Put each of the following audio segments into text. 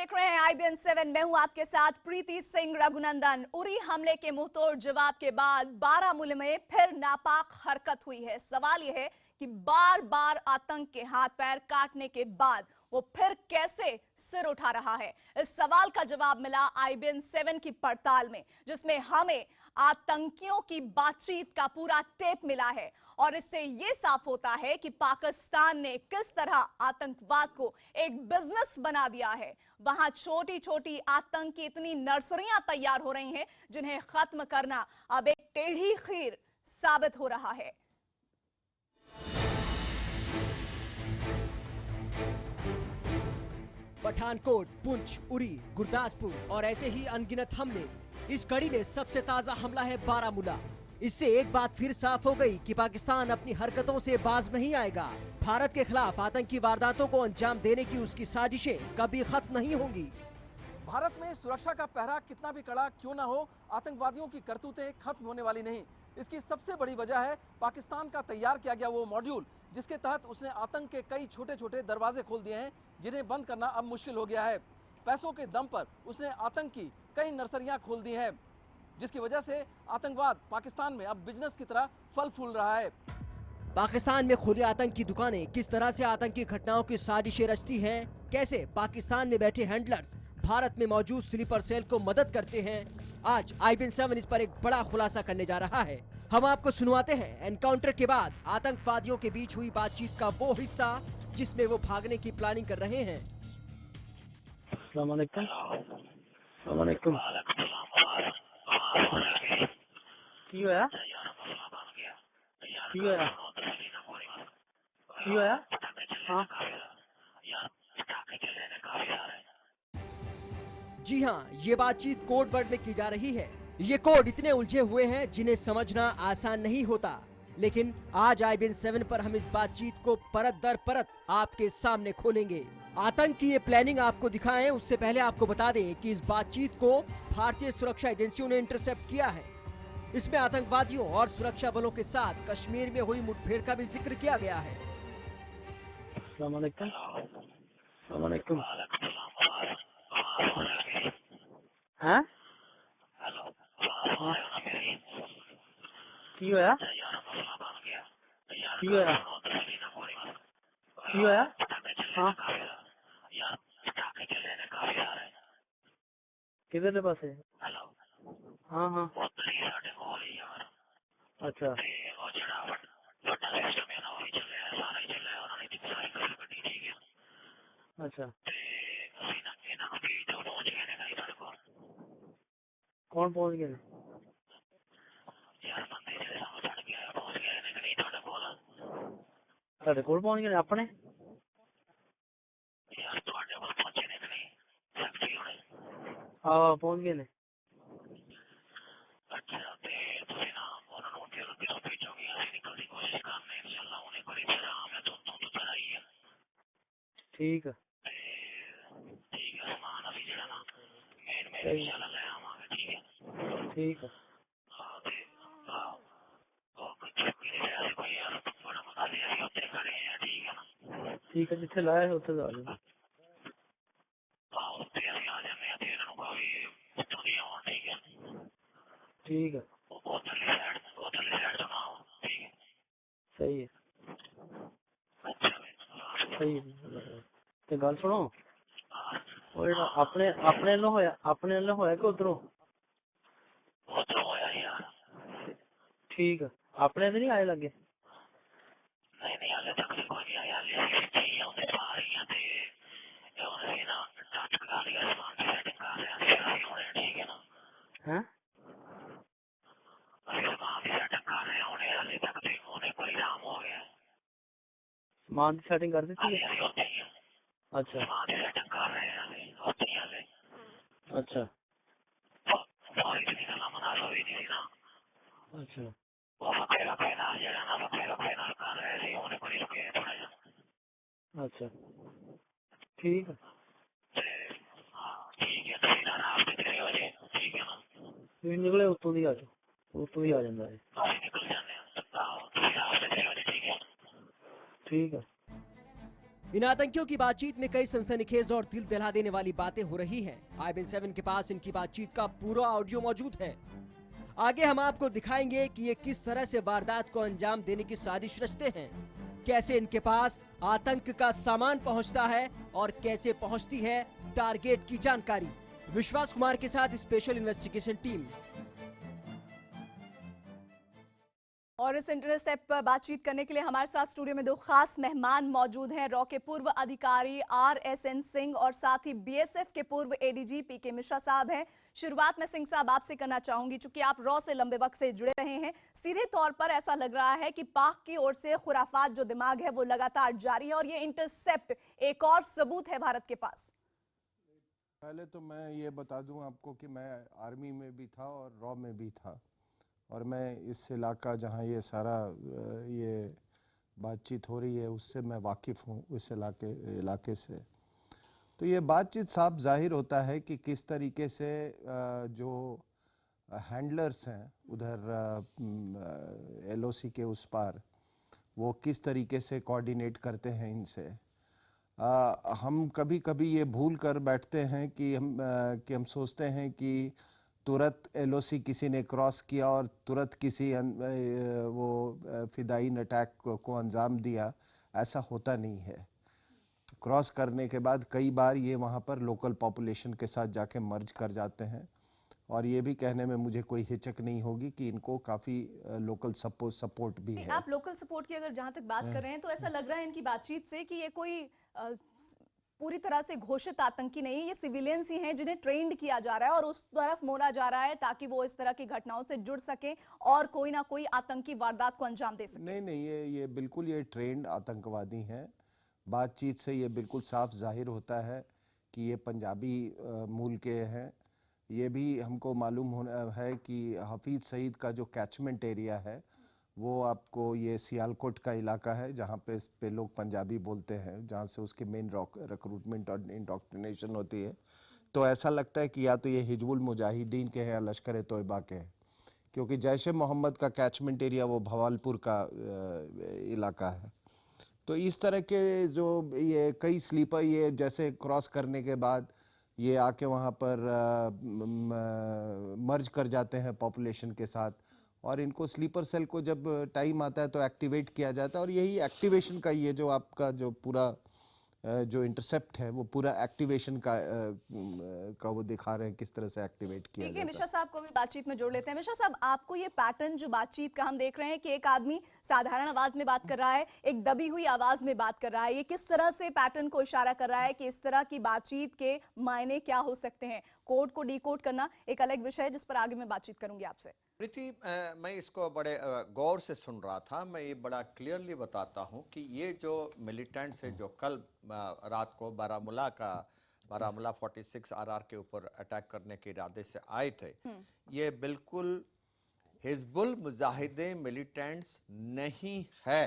देख रहे हैं IBN 7। मैं हूं आपके साथ प्रीति सिंह रघुनंदन। उरी हमले के मुंहतोड़ जवाब के बाद बारामूला में फिर नापाक हरकत हुई है। सवाल यह है कि बार बार आतंक के हाथ पैर काटने के बाद वो फिर कैसे सिर उठा रहा है। इस सवाल का जवाब मिला IBN 7 की पड़ताल में, जिसमें हमें आतंकियों की बातचीत का पूरा टेप मिला है और इससे यह साफ होता है कि पाकिस्तान ने किस तरह आतंकवाद को एक बिजनेस बना दिया है। वहां छोटी छोटी आतंक की इतनी नर्सरियां तैयार हो रही हैं जिन्हें खत्म करना अब एक टेढ़ी खीर साबित हो रहा है। पठानकोट, पुंछ, उरी, गुरदासपुर और ऐसे ही अनगिनत हमले। इस कड़ी में सबसे ताजा हमला है बारामूला। इससे एक बात फिर साफ हो गई कि पाकिस्तान अपनी हरकतों से बाज नहीं आएगा। भारत के खिलाफ आतंकी वारदातों को अंजाम देने की उसकी साजिशें कभी खत्म नहीं होंगी। भारत में सुरक्षा का पहरा कितना भी कड़ा क्यों ना हो, आतंकवादियों की करतूतें खत्म होने वाली नहीं। इसकी सबसे बड़ी वजह है पाकिस्तान का तैयार किया गया वो मॉड्यूल, जिसके तहत उसने आतंक के कई छोटे छोटे दरवाजे खोल दिए हैं, जिन्हें बंद करना अब मुश्किल हो गया है। पैसों के दम पर उसने आतंक की कई नर्सरियां खोल दी हैं, जिसकी वजह से आतंकवाद पाकिस्तान में अब बिजनेस की तरह फल फूल रहा है। पाकिस्तान में खुली आतंक की दुकानें किस तरह से आतंकी घटनाओं की साजिशें रचती हैं, कैसे पाकिस्तान में बैठे हैंडलर्स भारत में मौजूद स्लीपर सेल को मदद करते हैं, आज IBN 7 इस पर एक बड़ा खुलासा करने जा रहा है। हम आपको सुनवाते हैं एनकाउंटर के बाद आतंकवादियों के बीच हुई बातचीत का वो हिस्सा जिसमें वो भागने की प्लानिंग कर रहे हैं। अस्सलाम वालेकुम। अस्सलाम वालेकुम। की होया? की होया? की होया? हाँ। जी हाँ, ये बातचीत कोड वर्ड में की जा रही है। ये कोड इतने उलझे हुए हैं जिन्हें समझना आसान नहीं होता, लेकिन आज IBN 7 पर हम इस बातचीत को परत दर परत आपके सामने खोलेंगे। आतंक की ये प्लानिंग आपको दिखाएं उससे पहले आपको बता दें कि इस बातचीत को भारतीय सुरक्षा एजेंसियों ने इंटरसेप्ट किया है। इसमें आतंकवादियों और सुरक्षा बलों के साथ कश्मीर में हुई मुठभेड़ का भी जिक्र किया गया है। अस्सलाम वालेकुम। अस्सलाम वालेकुम। हाँ? हाँ। की होया? की होया? की होया? हाँ। किधर पास है? हाँ हाँ। अच्छा। अच्छा। कौन पहुंच गए? ਤੁਹਾਡੇ ਕੋਲ ਪਹੁੰਚ ਗਏ ਆਪਣੇ? हाँ पहुंच गए ने। ठीक है। ठीक है। ठीक है, जिथे लाया है उसे आ जाओ। ठीक है। सही है। सही है। ते गल सुनो, अपने अपने लो होया कि उधरों? ठीक है। अपने तो नहीं आए लगे? हैं? सामान की सेटिंग कर दी थी? अच्छा अच्छा अच्छा। अच्छा ठीक है। ਤੁਸੀਂ ਨਿਕਲੇ ਉੱਤੋਂ ਦੀ ਆ ਜਾਓ, ਉੱਤੋਂ ਹੀ ਆ ਜਾਂਦਾ ਹੈ। ठीक है। इन आतंकियों की बातचीत में कई सनसनीखेज और दिल दहला देने वाली बातें हो रही हैं। IBN-7 के पास इनकी बातचीत का पूरा ऑडियो मौजूद है। आगे हम आपको दिखाएंगे कि ये किस तरह से वारदात को अंजाम देने की साजिश रचते हैं, कैसे इनके पास आतंक का सामान पहुंचता है और कैसे पहुंचती है टारगेट की जानकारी। विश्वास कुमार के साथ स्पेशल इन्वेस्टिगेशन टीम। और इस इंटरसेप्ट पर बातचीत करने के लिए हमारे साथ स्टूडियो में दो खास मेहमान मौजूद हैं। रॉ के पूर्व अधिकारी RSN सिंह और साथ ही BSF के पूर्व ADG PK मिश्रा साहब हैं। शुरुआत में सिंह साहब आपसे करना चाहूंगी, चूंकि आप रॉ से लंबे वक्त से जुड़े रहे हैं। सीधे तौर पर ऐसा लग रहा है कि पाक की ओर से खुराफात जो दिमाग है वो लगातार जारी है और ये इंटरसेप्ट एक और सबूत है भारत के पास। पहले तो मैं ये बता दूं आपको कि मैं आर्मी में भी था और रॉ में भी था, और मैं इस इलाका जहां ये सारा ये बातचीत हो रही है उससे मैं वाकिफ़ हूं, उस इलाके से। तो ये बातचीत साफ जाहिर होता है कि किस तरीके से जो हैंडलर्स हैं उधर LOC के उस पार, वो किस तरीके से कोऑर्डिनेट करते हैं इनसे। हम कभी कभी ये भूल कर बैठते हैं कि हम सोचते हैं कि तुरंत LOC किसी ने क्रॉस किया और तुरंत किसी वो फिदायीन अटैक को अंजाम दिया। ऐसा होता नहीं है। क्रॉस करने के बाद कई बार ये वहाँ पर लोकल पॉपुलेशन के साथ जाके मर्ज कर जाते हैं, और ये भी कहने में मुझे कोई हिचक नहीं होगी कि इनको काफ़ी लोकल सपोर्ट भी है। आप लोकल सपोर्ट की अगर जहां तक बात कर रहे हैं तो ऐसा लग रहा है इनकी बातचीत से कि ये कोई पूरी तरह से घोषित आतंकी नहीं है, ये सिविलियंस ही हैं जिन्हें ट्रेंड किया जा रहा है और उस तरफ मोड़ा जा रहा है ताकि वो इस तरह की घटनाओं से जुड़ सके और कोई ना कोई आतंकी वारदात को अंजाम दे सके। नहीं, ये बिल्कुल ये ट्रेंड आतंकवादी हैं। बातचीत से ये बिल्कुल साफ जाहिर होता है कि ये पंजाबी मूल के हैं। ये भी हमको मालूम होना है कि हफीज़ सईद का जो कैचमेंट एरिया है वो आपको ये सियालकोट का इलाका है, जहाँ पे लोग पंजाबी बोलते हैं, जहाँ से उसकी मेन रिक्रूटमेंट और इंडोक्ट्रिनेशन होती है। तो ऐसा लगता है कि या तो ये हिजबुल मुजाहिदीन के हैं या लश्कर तोयबा के हैं, क्योंकि जैश ए मोहम्मद का कैचमेंट एरिया वो भवालपुर का इलाका है। तो इस तरह के जो ये कई स्लीपर ये जैसे क्रॉस करने के बाद ये आके वहाँ पर मर्ज कर जाते हैं पॉपुलेशन के साथ, और इनको स्लीपर सेल को जब टाइम आता है तो एक्टिवेट किया जाता है। और यही एक्टिवेशन का ये जो आपका जो पूरा जो इंटरसेप्ट है वो पूरा एक्टिवेशन का वो दिखा रहे हैं किस तरह से एक्टिवेट किया जाता है। मिश्रा साहब को भी बातचीत में जोड़ लेते हैं। मिश्रा साहब, आपको ये पैटर्न जो बातचीत का हम देख रहे हैं कि एक आदमी साधारण आवाज में बात कर रहा है, एक दबी हुई आवाज में बात कर रहा है, ये किस तरह से पैटर्न को इशारा कर रहा है कि इस तरह की बातचीत के मायने क्या हो सकते हैं? कोड को डिकोड करना एक अलग विषय है जिस पर आगे मैं बातचीत करूंगी आपसे। प्रीति, मैं इसको बड़े गौर से सुन रहा था। मैं ये बड़ा क्लियरली बताता हूँ कि ये जो मिलिटेंट्स है जो कल रात को बारामूला 46 RR के ऊपर अटैक करने के इरादे से आए थे, ये बिल्कुल हिजबुल मुजाहिदे मिलिटेंट्स नहीं है।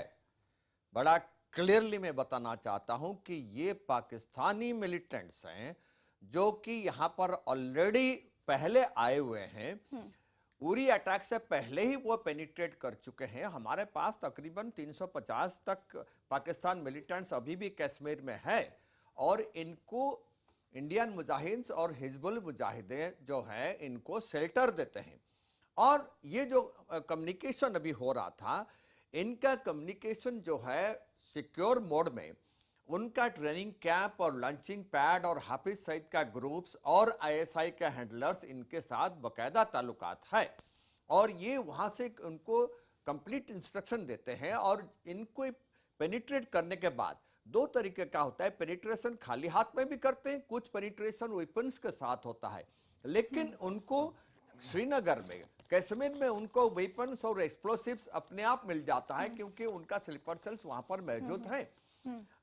बड़ा क्लियरली मैं बताना चाहता हूँ कि ये पाकिस्तानी मिलिटेंट्स हैं जो कि यहाँ पर ऑलरेडी पहले आए हुए हैं। उरी अटैक से पहले ही वो पेनिट्रेट कर चुके हैं। हमारे पास तकरीबन 350 तक पाकिस्तान मिलिटेंट्स अभी भी कश्मीर में है, और इनको इंडियन मुजाहिदीन और हिजबुल मुजाहिदीन जो है इनको शेल्टर देते हैं। और ये जो कम्युनिकेशन अभी हो रहा था, इनका कम्युनिकेशन जो है सिक्योर मोड में, उनका ट्रेनिंग कैंप और लंचिंग पैड और हाफिज सईद का ग्रुप्स और ISI के हैंडलर्स इनके साथ बाकायदा ताल्लुकात है, और ये वहाँ से उनको कंप्लीट इंस्ट्रक्शन देते हैं। और इनको पेनिट्रेट करने के बाद दो तरीके का होता है। पेनिट्रेशन खाली हाथ में भी करते हैं, कुछ पेनिट्रेशन वेपन्स के साथ होता है, लेकिन उनको श्रीनगर में, कश्मीर में उनको वेपन्स और एक्सप्लोसिव्स अपने आप मिल जाता है, क्योंकि उनका स्लीपर सेल्स वहाँ पर मौजूद हैं।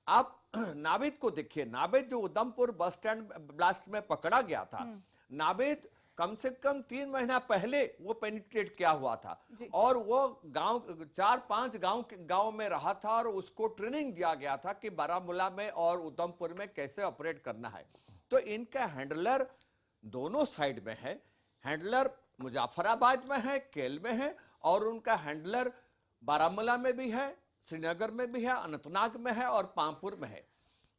आप नावेद को देखिए, नावेद जो उधमपुर बस स्टैंड ब्लास्ट में पकड़ा गया था, नावेद कम से कम 3 महीना पहले वो पेनिट्रेट किया हुआ था, और वो गांव 4-5 गांव में रहा था, और उसको ट्रेनिंग दिया गया था कि बारामूला में और उधमपुर में कैसे ऑपरेट करना है। तो इनका हैंडलर दोनों साइड में है। हैंडलर मुजफ्फराबाद में है, केल में है, और उनका हैंडलर बारामूला में भी है, श्रीनगर में भी है, अनंतनाग में है और पामपुर में है।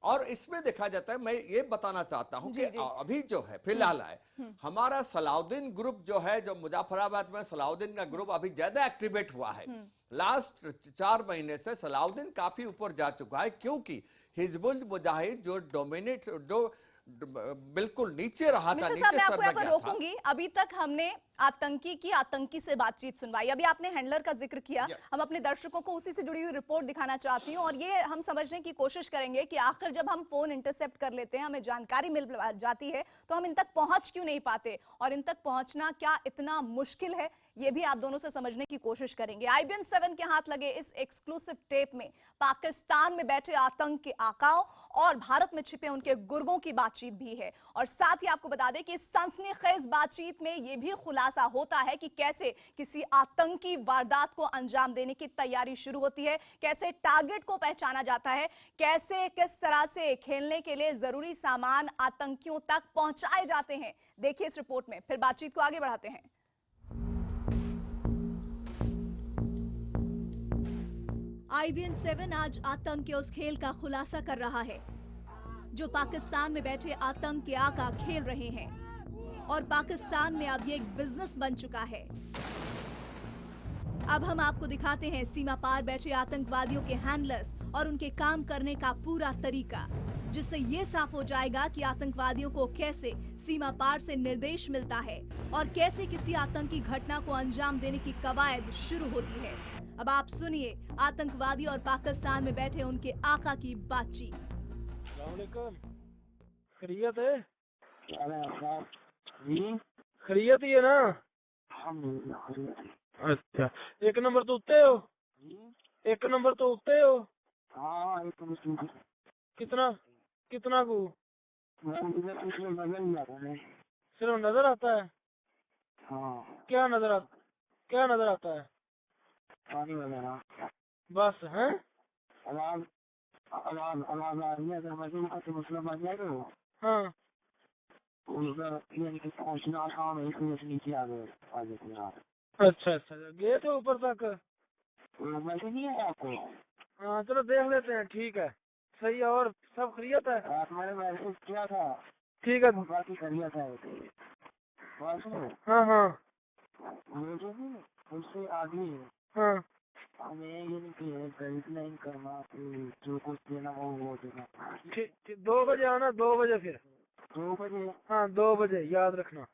और इसमें देखा जाता है, मैं ये बताना चाहता हूं जी, कि जी। अभी जो है फिलहाल है हमारा सलाउद्दीन ग्रुप जो है, जो मुजफ्फराबाद में सलाउद्दीन का ग्रुप अभी ज्यादा एक्टिवेट हुआ है। लास्ट 4 महीने से सलाउद्दीन काफी ऊपर जा चुका है, क्योंकि हिजबुल मुजाहिद जो डोमिनेट जो बिल्कुल नीचे रहा था, मिश्र साहब, नीचे मैं स्तर आपको में यहाँ पर गया था। रोकूंगी। अभी तक हमने आतंकी की आतंकी से बातचीत सुनवाई, अभी आपने हैंडलर का जिक्र किया। हम अपने दर्शकों को उसी से जुड़ी हुई रिपोर्ट दिखाना चाहती हूँ, और ये हम समझने की कोशिश करेंगे कि आखिर जब हम फोन इंटरसेप्ट कर लेते हैं, हमें जानकारी मिल जाती है, तो हम इन तक पहुंच क्यों नहीं पाते, और इन तक पहुंचना क्या इतना मुश्किल है, ये भी आप दोनों से समझने की कोशिश करेंगे। IBN 7 के हाथ लगे इस एक्सक्लूसिव टेप में पाकिस्तान में बैठे आतंक के आकाओं और भारत में छिपे उनके गुर्गों की बातचीत भी है। और साथ ही आपको बता दें कि इस सनसनीखेज बातचीत में यह भी खुलासा होता है कि कैसे किसी आतंकी वारदात को अंजाम देने की तैयारी शुरू होती है, कैसे टारगेट को पहचाना जाता है, कैसे किस तरह से खेलने के लिए जरूरी सामान आतंकियों तक पहुंचाए जाते हैं। देखिए इस रिपोर्ट में, फिर बातचीत को आगे बढ़ाते हैं। IBN 7 आज आतंक के उस खेल का खुलासा कर रहा है जो पाकिस्तान में बैठे आतंक के आका खेल रहे हैं, और पाकिस्तान में अब ये एक बिजनेस बन चुका है। अब हम आपको दिखाते हैं सीमा पार बैठे आतंकवादियों के हैंडलर्स और उनके काम करने का पूरा तरीका, जिससे ये साफ हो जाएगा कि आतंकवादियों को कैसे सीमा पार से निर्देश मिलता है और कैसे किसी आतंकी घटना को अंजाम देने की कवायद शुरू होती है। अब आप सुनिए आतंकवादी और पाकिस्तान में बैठे उनके आका की बातचीत। अस्सलामुअलैकुम, खैरियत है? खैरियत ही है ना? अच्छा, एक नंबर तो उठते हो? एक नंबर तो उठते हो? कितना कितना को सिर्फ नजर आता है? क्या नजर आता है? बस है? हाँ, अच्छा अच्छा, गए थे ऊपर तक? हाँ चलो देख लेते हैं, ठीक है, सही है। और सब खैरियत है? ठीक है, हाँ हाँ हाँ, ठीक 2 बजे आना, 2 बजे फिर। हाँ 2 बजे याद रखना।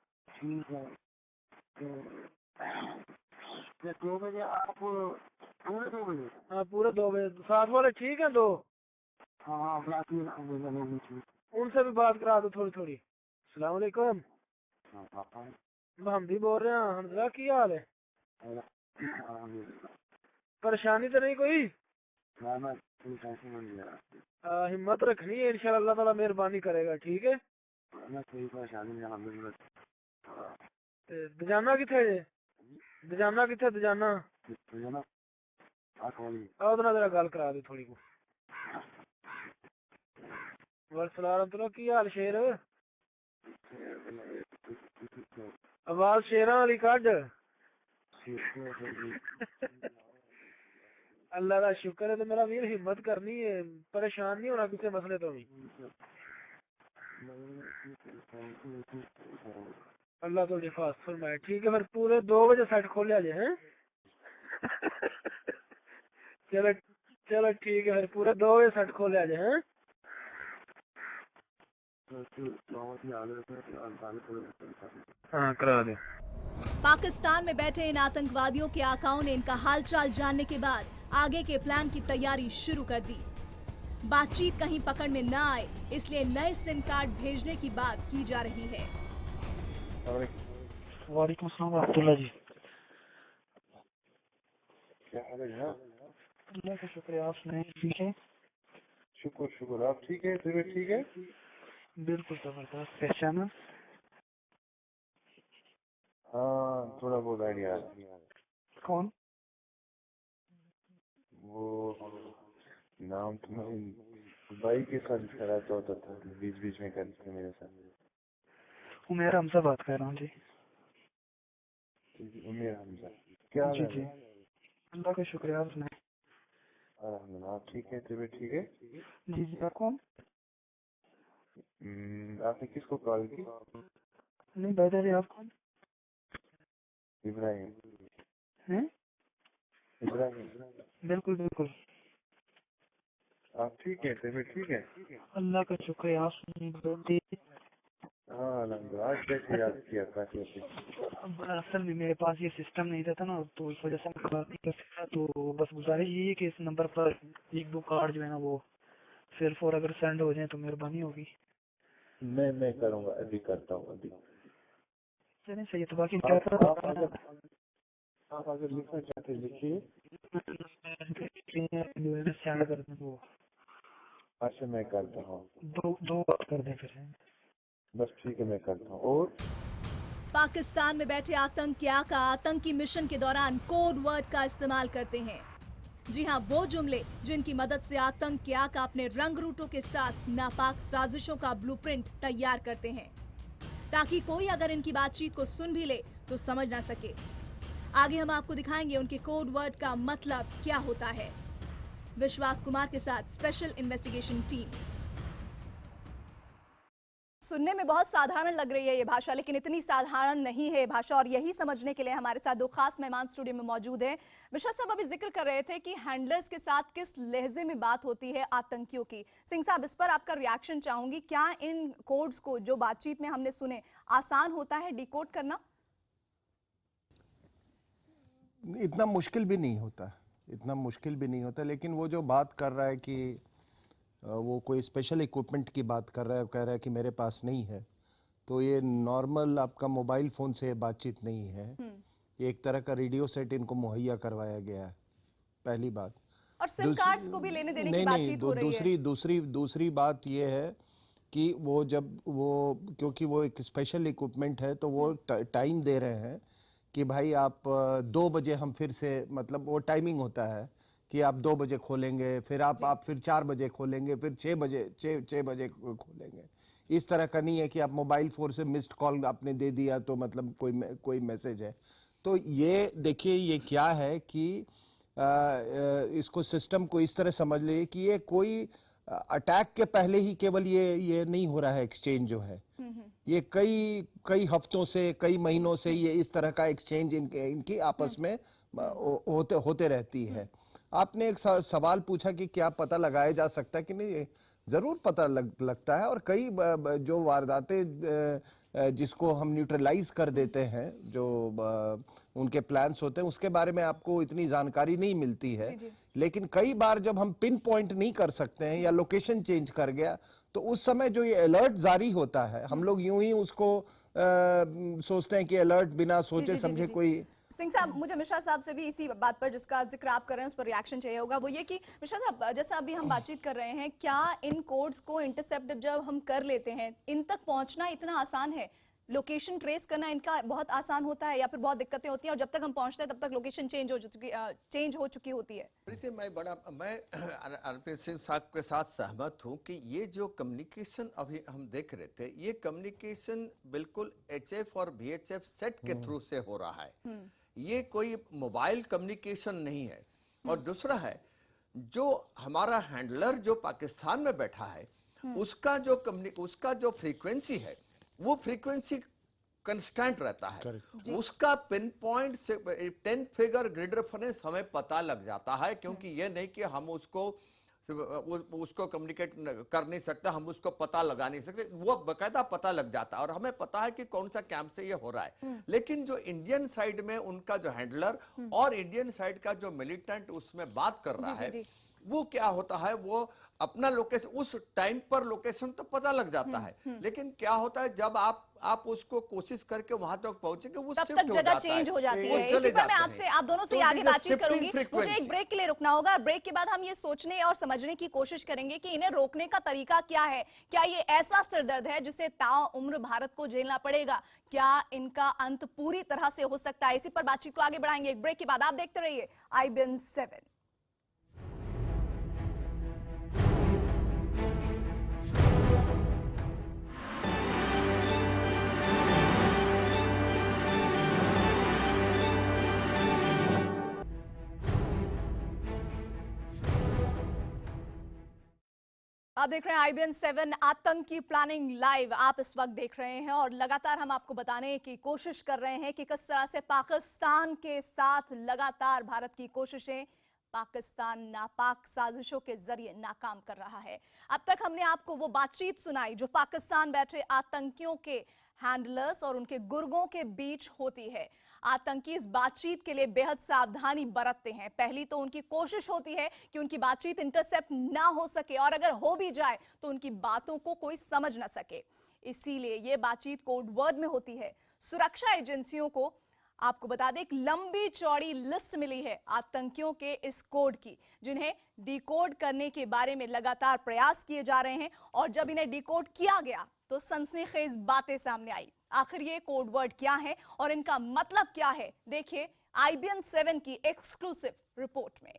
हाँ पूरे 2 बजे। साथ वाले ठीक है 2? उनसे भी बात करा दो थोड़ी थोड़ी। अस्सलाम वालेकुम, हम भी बोल रहे हैं। हमजा की हाल है? परेशानी तो नहीं कोई? हिम्मत रखनी है, इंशाल्लाह अल्लाह ताला मेहरबानी करेगा, ठीक है? दजाना किथे जे? दजाना किथे? दजाना आओ तो ना जरा गल करा दे थोड़ी को। वालेकुम की हाल शेर? आवाज शेरां वाली कड। अल्लाह का शुक्र है। तो मेरा वीर हिम्मत करनी है, परेशान नहीं होना किसी मसले तो भी। अल्लाह तो हिफाजत फरमाए, ठीक है। फिर पूरे 2 बजे सेट खोले आ जाए हैं? चलो चलो ठीक है, फिर पूरे 2 बजे सेट खोले आ जाए हैं? हाँ करा दे। पाकिस्तान में बैठे इन आतंकवादियों के आकाओं ने इनका हालचाल जानने के बाद आगे के प्लान की तैयारी शुरू कर दी। बातचीत कहीं पकड़ में न आए, इसलिए नए सिम कार्ड भेजने की बात की जा रही है। वालेकुम सलाम अब्दुल्ला जी। क्या हाल है जनाब? अल्लाह का शुक्र, आप सुनाए? ठीक है? शुक्र शुक्र, आप ठीक है? तबीयत ठीक है? बिल्कुल जबरदस्त। पहचाना? हाँ थोड़ा बहुत आइडिया है। कौन? वो नाम तुम्हारी भाई के साथ खराब होता था, बीच बीच में करते थे मेरे साथ। उमेर हमजा बात कर रहा हूँ जी। उमेर हमजा, क्या हाल जी है? जी अल्लाह का शुक्र, आप सुनाए? अल्हम्दुलिल्लाह, आप ठीक है? तबीयत ठीक है? जी जी। आप कौन? आपने किसको कॉल की? नहीं बता रहे आप कौन इब्राहिम। हैं? इब्राहिम। बिल्कुल बिल्कुल। आप ठीक है? तबीयत ठीक है? अल्लाह का शुक्र है, आप सुनिए। हाँ अल्हम्दुलिल्लाह। आज कैसे याद किया काफी? अब असल में मेरे पास ये सिस्टम नहीं रहता ना, तो इस वजह से मैं बात नहीं कर सकता। तो बस गुजारिश यही है कि इस नंबर पर एक दो कार्ड जो है ना वो सिर्फ और अगर सेंड हो जाए तो मेहरबानी होगी। मैं करूँगा, अभी करता हूँ अभी। चलिए सही है। तो बाकी आप अगर लिखना चाहते हैं लिखिए। सेंड कर दें वो अच्छा मैं करता हूँ। दो बात कर दें फिर। बस ठीक है मैं करता हूँ। और पाकिस्तान में बैठे आतंकिया का आतंकी मिशन के दौरान कोड वर्ड का इस्तेमाल करते हैं। जी हाँ, वो जुमले जिनकी मदद से आतंकिया का अपने रंग रूटों के साथ नापाक साजिशों का ब्लूप्रिंट तैयार करते हैं, ताकि कोई अगर इनकी बातचीत को सुन भी ले तो समझ ना सके। आगे हम आपको दिखाएंगे उनके कोड वर्ड का मतलब क्या होता है। विश्वास कुमार के साथ स्पेशल इन्वेस्टिगेशन टीम। सुनने में बहुत साधारण लग रही है ये भाषा, लेकिन इतनी साधारण नहीं है ये भाषा, और यही समझने के लिए हमारे साथ दो खास मेहमान स्टूडियो में मौजूद हैं। मिश्रा साहब अभी जिक्र कर रहे थे कि हैंडलर्स के साथ किस लहजे में बात होती है आतंकियों की। सिंह साहब, इस पर आपका रिएक्शन चाहूंगी। क्या इन कोड्स को जो बातचीत में हमने सुने आसान होता है डिकोड करना? इतना मुश्किल भी नहीं होता, इतना मुश्किल भी नहीं होता। लेकिन वो जो बात कर रहा है कि वो कोई स्पेशल इक्विपमेंट की बात कर रहा है, कह रहा है कि मेरे पास नहीं है, तो ये नॉर्मल आपका मोबाइल फ़ोन से बातचीत नहीं है। ये एक तरह का रेडियो सेट इनको मुहैया करवाया गया है, पहली बात। और सिम कार्ड्स को भी लेने देने की बातचीत हो रही है। दूसरी बात ये है कि वो जब वो, क्योंकि वो एक स्पेशल इक्विपमेंट है, तो वो टाइम दे रहे हैं कि भाई आप 2 बजे हम फिर से, मतलब वो टाइमिंग होता है कि आप 2 बजे खोलेंगे, फिर आप फिर 4 बजे खोलेंगे, फिर 6 बजे खोलेंगे। इस तरह का नहीं है कि आप मोबाइल फ़ोन से मिस्ड कॉल आपने दे दिया तो मतलब कोई मैसेज है। तो ये देखिए ये क्या है कि इसको सिस्टम को इस तरह समझ लीजिए कि ये कोई अटैक के पहले ही केवल ये नहीं हो रहा है एक्सचेंज जो है, ये कई हफ्तों से, कई महीनों से ये इस तरह का एक्सचेंज इनकी आपस में होते रहती है। आपने एक सवाल पूछा कि क्या पता लगाया जा सकता है कि नहीं, ज़रूर पता लगता है। और कई जो वारदातें जिसको हम न्यूट्रलाइज कर देते हैं, जो उनके प्लान्स होते हैं, उसके बारे में आपको इतनी जानकारी नहीं मिलती है। लेकिन कई बार जब हम पिन पॉइंट नहीं कर सकते हैं या लोकेशन चेंज कर गया, तो उस समय जो ये अलर्ट जारी होता है, हम लोग यूं ही उसको सोचते हैं कि अलर्ट बिना सोचे समझे कोई। सिंह साहब, मुझे मिश्रा साहब से भी इसी बात पर जिसका जिक्र आप कर रहे हैं उस पर रिएक्शन चाहिए होगा। वो ये कि मिश्रा साहब, जैसा अभी हम बातचीत कर रहे हैं, क्या इन कोड्स को इंटरसेप्ट जब हम कर लेते हैं, इन तक पहुंचना इतना आसान है? लोकेशन ट्रेस करना इनका बहुत आसान होता है या फिर बहुत दिक्कतें होती हैं, और जब तक हम पहुंचते हैं तब तक लोकेशन चेंज हो चुकी होती है? मैं अरविंद सिंह साहब के साथ सहमत हूं कि ये जो कम्युनिकेशन अभी हम देख रहे थे, ये कम्युनिकेशन बिल्कुल HF और VHF सेट के थ्रू से हो रहा है। ये कोई मोबाइल कम्युनिकेशन नहीं है। और दूसरा है, जो हमारा हैंडलर जो पाकिस्तान में बैठा है, उसका जो फ्रीक्वेंसी है, वो फ्रीक्वेंसी कंस्टेंट रहता है। उसका पिन पॉइंट से 10 फिगर ग्रिड रेफरेंस हमें पता लग जाता है, क्योंकि ये नहीं कि हम उसको कम्युनिकेट कर नहीं सकते, हम उसको पता लगा नहीं सकते, वो बकायदा पता लग जाता है और हमें पता है कि कौन सा कैंप से ये हो रहा है। लेकिन जो इंडियन साइड में उनका जो हैंडलर और इंडियन साइड का जो मिलिटेंट उसमें बात कर रहा है, वो क्या होता है, वो अपना लोकेशन उस टाइम पर लोकेशन तो पता लग जाता है, लेकिन क्या होता है जब आप उसको कोशिश करके वहां तक पहुंचेंगे, वो तब तक जगह चेंज हो जाती है। इसी पर मैं आपसे, आप दोनों से आगे बातचीत करूंगी। मुझे एक ब्रेक के लिए रुकना होगा। ब्रेक के बाद हम ये सोचने और समझने की कोशिश करेंगे कि इन्हें रोकने का तरीका क्या है। क्या ये ऐसा सिरदर्द है जिसे ताउम्र भारत को झेलना पड़ेगा? क्या इनका अंत पूरी तरह से हो सकता है? इसी पर बातचीत को आगे बढ़ाएंगे एक ब्रेक के बाद। आप देखते रहिए IBN 7। आप देख रहे हैं IBN 7 आतंकी प्लानिंग लाइव। आप इस वक्त देख रहे हैं और लगातार हम आपको बताने की कोशिश कर रहे हैं कि किस तरह से पाकिस्तान के साथ लगातार भारत की कोशिशें पाकिस्तान नापाक साजिशों के जरिए नाकाम कर रहा है। अब तक हमने आपको वो बातचीत सुनाई जो पाकिस्तान बैठे आतंकियों के हैंडलर्स और उनके गुर्गों के बीच होती है। आतंकी इस बातचीत के लिए बेहद सावधानी बरतते हैं। पहली तो उनकी कोशिश होती है कि उनकी बातचीत इंटरसेप्ट ना हो सके और अगर हो भी जाए तो उनकी बातों को कोई समझ ना सके। इसीलिए ये बातचीत कोड वर्ड में होती है। सुरक्षा एजेंसियों को आपको बता दें एक लंबी चौड़ी लिस्ट मिली है आतंकियों के इस कोड की, जिन्हें डिकोड करने के बारे में लगातार प्रयास किए जा रहे हैं। और जब इन्हें डिकोड किया गया तो सनसनीखेज बातें सामने आई। आखिर ये कोड वर्ड क्या है और इनका मतलब क्या है, देखिए IBN 7 की एक्सक्लूसिव रिपोर्ट में।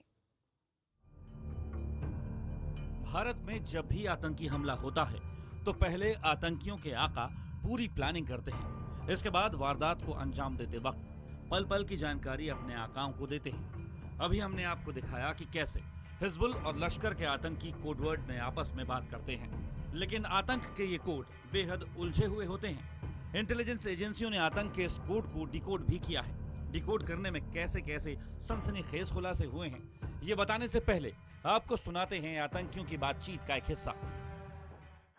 भारत में जब भी आतंकी हमला होता है तो पहले आतंकियों के आका पूरी प्लानिंग करते हैं। इसके बाद वारदात को अंजाम देते वक्त पल पल की जानकारी अपने आकाओं को देते हैं। अभी हमने आपको दिखाया कि कैसे हिजबुल और लश्कर के आतंकी कोडवर्ड में आपस में बात करते हैं, लेकिन आतंक के ये कोड बेहद उलझे हुए होते हैं। इंटेलिजेंस एजेंसियों ने आतंक के इस कोड को डिकोड भी किया है। डिकोड करने में कैसे कैसे सनसनीखेज खुलासे हुए हैं, ये बताने से पहले आपको सुनाते हैं आतंकियों की बातचीत का एक हिस्सा।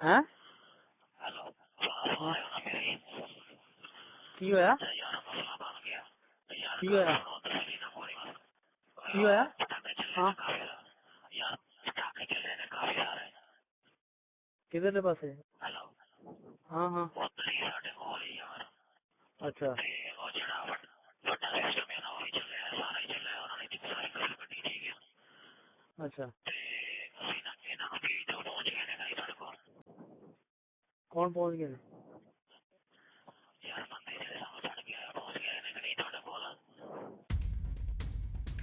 हाँ? की होया? की होया? की होया? हाँ। किधर के पास है? हाँ हाँ। अच्छा। अच्छा। कौन पहुंच गया?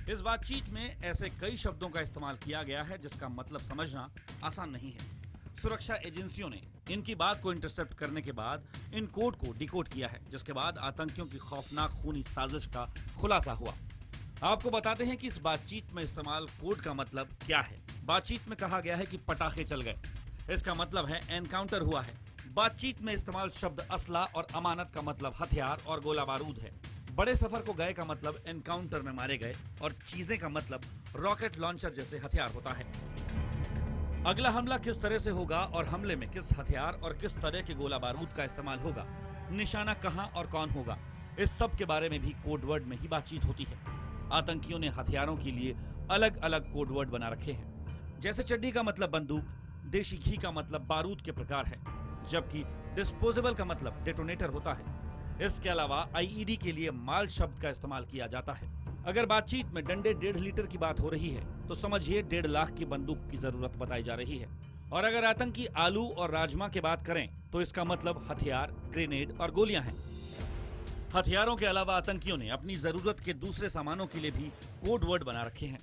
इस बातचीत में ऐसे कई शब्दों का इस्तेमाल किया गया है जिसका मतलब समझना आसान नहीं है। सुरक्षा एजेंसियों ने इनकी बात को इंटरसेप्ट करने के बाद इन कोड को डिकोड किया है, जिसके बाद आतंकियों की खौफनाक खूनी साजिश का खुलासा हुआ। आपको बताते हैं कि इस बातचीत में इस्तेमाल कोड का मतलब क्या है। बातचीत में कहा गया है कि पटाखे चल गए, इसका मतलब है एनकाउंटर हुआ है। बातचीत में इस्तेमाल शब्द असला और अमानत का मतलब हथियार और गोला बारूद है। बड़े सफर को गए का मतलब एनकाउंटर में मारे गए और चीजें का मतलब रॉकेट लॉन्चर जैसे हथियार होता है। अगला हमला किस तरह से होगा और हमले में किस हथियार और किस तरह के गोला बारूद का इस्तेमाल होगा, निशाना कहां और कौन होगा, इस सब के बारे में भी कोडवर्ड में ही बातचीत होती है। आतंकियों ने हथियारों के लिए अलग अलग कोडवर्ड बना रखे हैं। जैसे चड्डी का मतलब बंदूक, देशी घी का मतलब बारूद के प्रकार है, जबकि डिस्पोजेबल का मतलब डेटोनेटर होता है। इसके अलावा IED के लिए माल शब्द का इस्तेमाल किया जाता है। अगर बातचीत में डंडे 1.5 लीटर की बात हो रही है तो समझिए 1.5 लाख की बंदूक की जरूरत बताई जा रही है। और अगर आतंकी आलू और राजमा की बात करें तो इसका मतलब हथियार, ग्रेनेड और गोलियां हैं। हथियारों के अलावा आतंकियों ने अपनी जरूरत के दूसरे सामानों के लिए भी कोड वर्ड बना रखे हैं।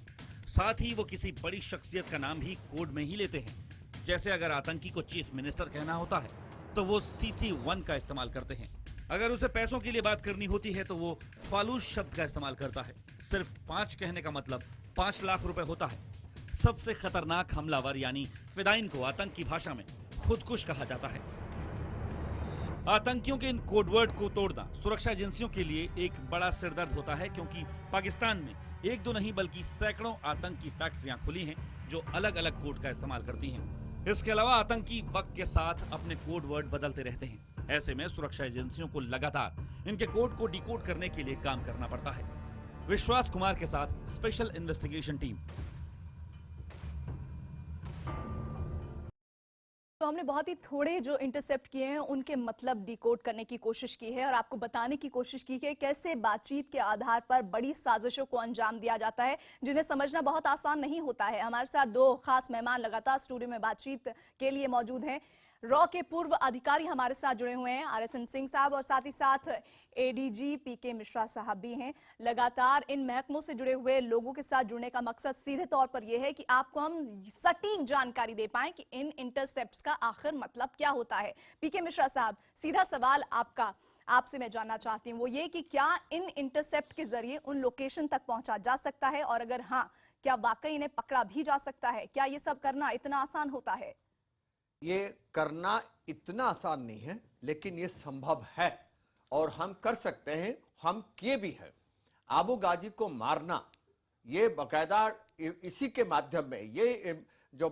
साथ ही वो किसी बड़ी शख्सियत का नाम भी कोड में ही लेते हैं। जैसे अगर आतंकी को चीफ मिनिस्टर कहना होता है तो वो CC1 का इस्तेमाल करते हैं। अगर उसे पैसों के लिए बात करनी होती है तो वो फालूस शब्द का इस्तेमाल करता है। सिर्फ 5 कहने का मतलब 5 लाख रुपए होता है। सबसे खतरनाक हमलावर यानी फिदाइन को आतंकी भाषा में खुदकुश कहा जाता है। आतंकियों के इन कोडवर्ड को तोड़ना सुरक्षा एजेंसियों के लिए एक बड़ा सिरदर्द होता है, क्योंकि पाकिस्तान में एक दो नहीं बल्कि सैकड़ों आतंकी फैक्ट्रियां खुली हैं जो अलग अलग कोड का इस्तेमाल करती हैं। इसके अलावा आतंकी वक्त के साथ अपने कोड वर्ड बदलते रहते हैं। ऐसे में सुरक्षा एजेंसियों को लगातार इनके कोड को डिकोड करने के लिए काम करना पड़ता है। विश्वास कुमार के साथ स्पेशल इन्वेस्टिगेशन टीम। तो हमने बहुत ही थोड़े जो इंटरसेप्ट किए हैं उनके मतलब डिकोड करने की कोशिश की है और आपको बताने की कोशिश की है कैसे बातचीत के आधार पर बड़ी साजिशों को अंजाम दिया जाता है, जिन्हें समझना बहुत आसान नहीं होता है। हमारे साथ 2 खास मेहमान लगातार स्टूडियो में बातचीत के लिए मौजूद हैं। रॉ के पूर्व अधिकारी हमारे साथ जुड़े हुए हैं, RSN सिंह साहब, और साथ ही साथ ADG PK मिश्रा साहब भी हैं। लगातार इन महकमों से जुड़े हुए लोगों के साथ जुड़ने का मकसद सीधे तौर पर यह है कि आपको हम सटीक जानकारी दे पाएं कि इन इंटरसेप्ट्स का आखिर मतलब क्या होता है। PK मिश्रा साहब, सीधा सवाल आपसे मैं जानना चाहती हूँ वो ये कि क्या इन इंटरसेप्ट के जरिए उन लोकेशन तक पहुंचा जा सकता है, और अगर हाँ, क्या वाकई इन्हें पकड़ा भी जा सकता है? क्या ये सब करना इतना आसान होता है? ये करना इतना आसान नहीं है, लेकिन ये संभव है और हम कर सकते हैं, हम किए भी हैं। आबू गाजी को मारना, ये बकायदा इसी के माध्यम में, ये जो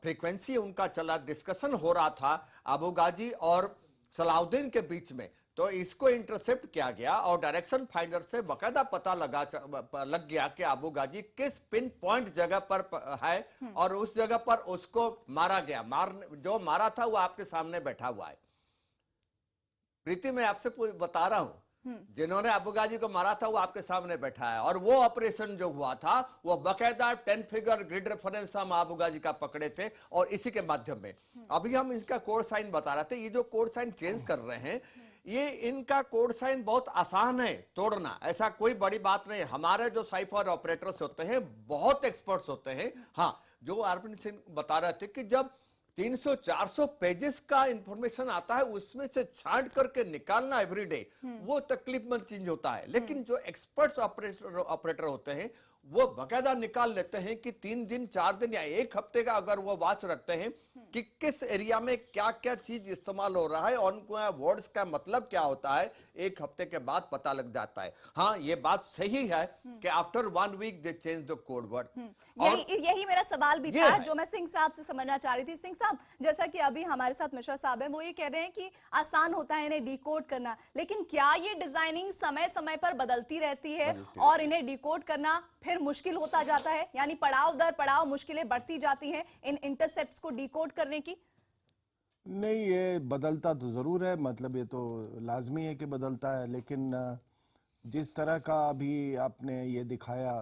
फ्रीक्वेंसी उनका चला, डिस्कशन हो रहा था आबू गाजी और सलाउद्दीन के बीच में, तो इसको इंटरसेप्ट किया गया और डायरेक्शन फाइंडर से बकायदा पता लग गया कि आबू गाजी किस पिन पॉइंट जगह पर है और उस जगह पर उसको मारा गया। जो मारा था वो आपके सामने बैठा हुआ है। प्रीति, मैं आपसे बता रहा हूं, जिन्होंने आबू गाजी को मारा था वो आपके सामने बैठा है और वो ऑपरेशन जो हुआ था वो बकायदा 10 फिगर ग्रिड रेफरेंस हम आबू गाजी का पकड़े थे और इसी के माध्यम में अभी हम इसका कोड साइन बता रहे थे। ये जो कोड साइन चेंज कर रहे हैं, ये इनका कोड साइन बहुत आसान है तोड़ना, ऐसा कोई बड़ी बात नहीं। हमारे जो साइफर ऑपरेटर्स होते हैं बहुत एक्सपर्ट्स होते हैं। हाँ, जो अरविंद सिंह बता रहे थे कि जब 300-400 पेजेस का इंफॉर्मेशन आता है, उसमें से छांट करके निकालना एवरीडे, वो तकलीफमंद चीज होता है। लेकिन जो एक्सपर्ट्स ऑपरेटर होते हैं वो बकायदा निकाल लेते हैं कि 3 दिन 4 दिन या 1 हफ्ते का अगर वो वॉच रखते हैं कि किस एरिया में क्या क्या चीज इस्तेमाल हो रहा है, उनको वर्ड्स का मतलब क्या होता है, 1 हफ्ते के बाद पता लग जाता है। हाँ, ये बात सही है कि after 1 week they change the code word. यही मेरा सवाल भी था जो मैं सिंह साहब से समझना चाह रही थी। सिंह साहब, जैसा कि अभी हमारे साथ मिश्रा साहब हैं, वो ये कह रहे हैं कि आसान होता है इन्हें डिकोड करना, लेकिन क्या ये डिजाइनिंग समय समय पर बदलती रहती है और इन्हें डिकोड करना फिर मुश्किल होता जाता है, यानी पड़ाव दर पड़ाव मुश्किलें बढ़ती जाती हैं इन इंटरसेप्ट्स को डिकोड करने की? नहीं, ये बदलता तो ज़रूर है, मतलब ये तो लाजमी है कि बदलता है, लेकिन जिस तरह का अभी आपने ये दिखाया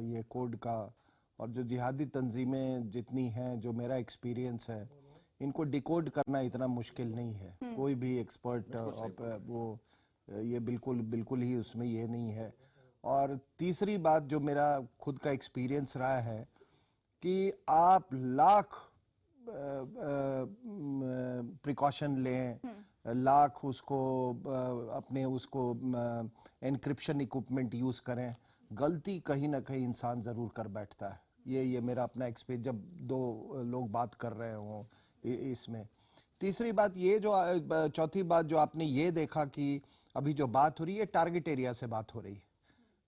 ये कोड का, और जो जिहादी तंजीमें जितनी हैं, जो मेरा एक्सपीरियंस है, इनको डिकोड करना इतना मुश्किल नहीं है। कोई भी एक्सपर्ट वो ये बिल्कुल ही उसमें ये नहीं है। और तीसरी बात जो मेरा खुद का एक्सपीरियंस रहा है कि आप लाख प्रिकॉशन लें, लाख उसको अपने उसको एनक्रिप्शन इक्विपमेंट यूज़ करें, गलती कहीं ना कहीं इंसान ज़रूर कर बैठता है। ये मेरा अपना एक्सपीरियंस, जब 2 लोग बात कर रहे हों इसमें। तीसरी बात ये जो चौथी बात जो आपने ये देखा कि अभी जो बात हो रही है टारगेट एरिया से बात हो रही है,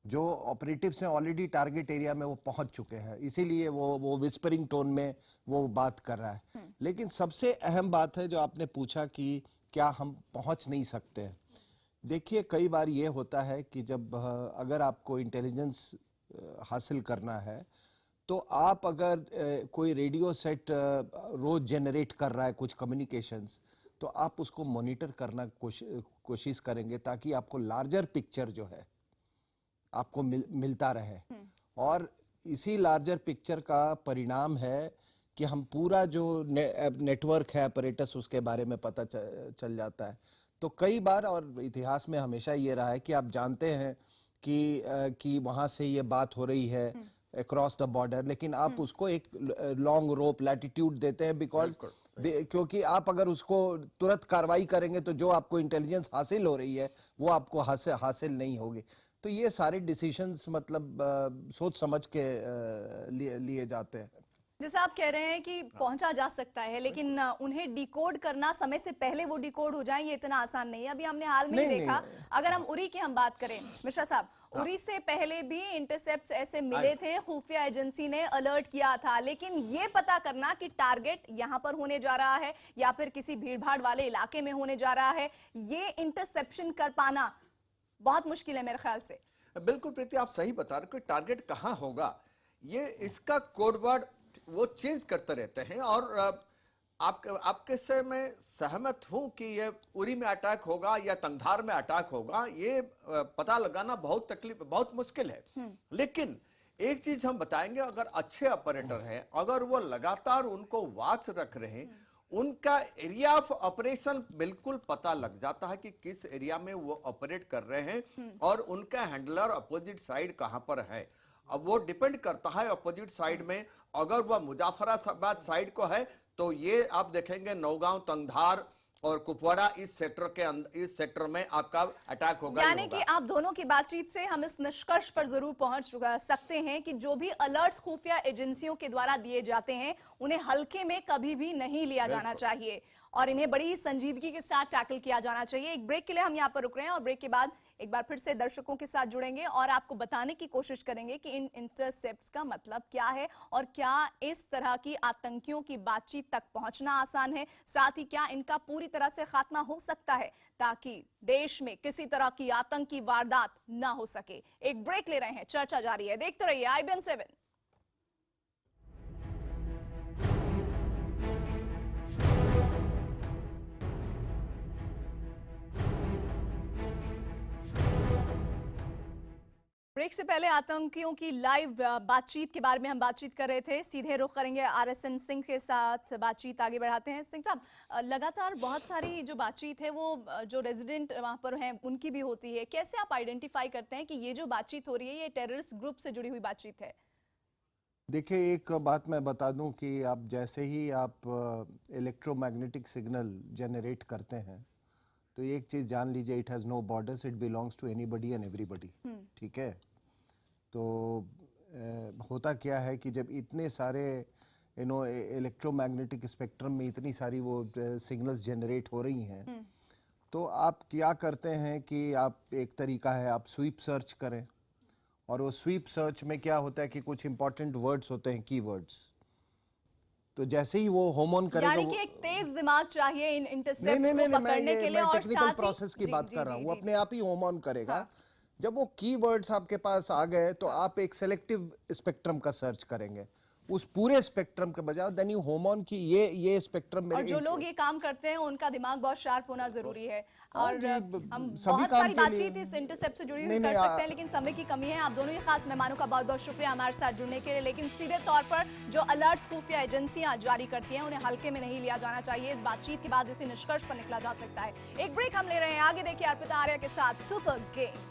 जो ऑपरेटिव्स हैं ऑलरेडी टारगेट एरिया में वो पहुंच चुके हैं, इसीलिए वो विस्परिंग टोन में वो बात कर रहा है। लेकिन सबसे अहम बात है जो आपने पूछा कि क्या हम पहुंच नहीं सकते हैं। देखिए, कई बार ये होता है कि जब अगर आपको इंटेलिजेंस हासिल करना है, तो आप अगर कोई रेडियो सेट रोज जनरेट कर रहा है कुछ कम्युनिकेशंस, तो आप उसको मॉनिटर करना कोशिश करेंगे ताकि आपको लार्जर पिक्चर जो है आपको मिलता रहे। और इसी लार्जर पिक्चर का परिणाम है कि हम पूरा जो नेटवर्क है अपरेटस, उसके बारे में पता चल जाता है। तो कई बार, और इतिहास में हमेशा ये रहा है कि आप जानते हैं कि वहाँ से ये बात हो रही है अक्रॉस द बॉर्डर, लेकिन आप उसको एक लॉन्ग रोप लैटिट्यूड देते हैं क्योंकि आप अगर उसको तुरंत कार्रवाई करेंगे तो जो आपको इंटेलिजेंस हासिल हो रही है वो आपको हासिल नहीं होगी। तो ये सारे डिसीजंस मतलब सोच समझ के लिए जाते हैं। जैसे आप कह रहे हैं कि पहुंचा जा सकता है, लेकिन उन्हें डिकोड करना समय से पहले वो डिकोड हो जाए, ये इतना आसान नहीं है। अभी हमने हाल में ही देखा, अगर हम उरी की हम बात करें मिश्रा साहब, उरी से पहले भी इंटरसेप्ट्स ऐसे मिले थे, खुफिया एजेंसी ने अलर्ट किया था, लेकिन ये पता करना कि टारगेट यहाँ पर होने जा रहा है या फिर किसी भीड़भाड़ वाले इलाके में होने जा रहा है, ये इंटरसेप्शन कर पाना बहुत मुश्किल है मेरे ख्याल से। बिल्कुल प्रीति, आप सही बता रहे हो कि टारगेट कहाँ होगा, ये इसका कोड वर्ड वो चेंज करते रहते हैं। और आपके से मैं सहमत हूं कि ये उरी में अटैक होगा या तंगधार में अटैक होगा, ये पता लगाना बहुत मुश्किल है। लेकिन एक चीज हम बताएंगे, अगर अच्छे ऑपरेटर हैं, अगर वो लगातार उनको वॉच रख रहे हैं, उनका एरिया ऑफ ऑपरेशन बिल्कुल पता लग जाता है कि किस एरिया में वो ऑपरेट कर रहे हैं और उनका हैंडलर अपोजिट साइड कहां पर है। अब वो डिपेंड करता है अपोजिट साइड में, अगर वह मुजफ्फराबाद साइड को है तो ये आप देखेंगे नौगांव, तंगधार और कुपवाड़ा इस सेक्टर के अंदर, इस सेक्टर में आपका अटैक होगा ही यानी कि होगा। आप दोनों की बातचीत से हम इस निष्कर्ष पर जरूर पहुंच सकते हैं कि जो भी अलर्ट्स खुफिया एजेंसियों के द्वारा दिए जाते हैं उन्हें हल्के में कभी भी नहीं लिया जाना चाहिए और इन्हें बड़ी संजीदगी के साथ टैकल किया जाना चाहिए। एक ब्रेक के लिए हम यहाँ पर रुक रहे हैं और ब्रेक के बाद एक बार फिर से दर्शकों के साथ जुड़ेंगे और आपको बताने की कोशिश करेंगे कि इन इंटरसेप्ट्स का मतलब क्या है और क्या इस तरह की आतंकियों की बातचीत तक पहुंचना आसान है, साथ ही क्या इनका पूरी तरह से खात्मा हो सकता है ताकि देश में किसी तरह की आतंकी वारदात ना हो सके। एक ब्रेक ले रहे हैं, चर्चा जारी है, देखते रहिए IBN 7। ब्रेक से पहले आतंकियों की लाइव बातचीत के बारे में हम बातचीत कर रहे थे। सीधे रुख करेंगे RSN सिंह के साथ, बातचीत आगे बढ़ाते हैं। सिंह साहब, लगातार बहुत सारी जो बातचीत है वो जो रेजिडेंट वहां पर हैं उनकी भी होती है, कैसे आप आइडेंटिफाई करते हैं कि ये जो बातचीत हो रही है ये टेररिस्ट ग्रुप से जुड़ी हुई बातचीत है? देखिए, एक बात मैं बता दूं कि आप जैसे ही आप इलेक्ट्रोमैग्नेटिक सिग्नल जनरेट करते हैं तो एक चीज़ जान लीजिए, it has no borders, it belongs to anybody and everybody. ठीक है, तो होता क्या है कि जब इतने सारे इलेक्ट्रोमैग्नेटिक स्पेक्ट्रम में इतनी सारी वो सिग्नल्स जनरेट हो रही हैं तो आप क्या करते हैं कि आप, एक तरीका है आप स्वीप सर्च करें, और वो स्वीप सर्च में क्या होता है कि कुछ इंपॉर्टेंट वर्ड्स होते हैं, कीवर्ड्स, तो जैसे ही वो होम ऑन करेगा, यानी कि एक तेज दिमाग चाहिए इन इंटरसेप्ट्स नहीं, को पकड़ने के लिए, और टेक्निकल साथ प्रोसेस की बात कर रहा हूँ, वो अपने आप ही होम ऑन करेगा। हाँ। जब वो कीवर्ड्स आपके पास आ गए तो आप एक सेलेक्टिव स्पेक्ट्रम का सर्च करेंगे उस पूरे स्पेक्ट्रम के बजाय, देन यू होम ऑन की ये स्पेक्ट्रम और जो लोग ये काम करते हैं उनका दिमाग बहुत शार्प होना जरूरी है। और हम सभी बहुत काम सारी के लिए- बातचीत इस इंटरसेप्ट से जुड़ी हुई नहीं, कर नहीं, सकते हैं, लेकिन समय की कमी है। आप दोनों ही खास मेहमानों का बहुत बहुत शुक्रिया हमारे साथ जुड़ने के लिए। लेकिन सीधे तौर पर जो अलर्ट्स खुफिया एजेंसियां जारी करती हैं उन्हें हल्के में नहीं लिया जाना चाहिए। इस बातचीत के बाद इसी निष्कर्ष पर निकला जा सकता है। एक ब्रेक हम ले रहे हैं, आगे देखिए अर्पिता आर्या के साथ सुपर गेम।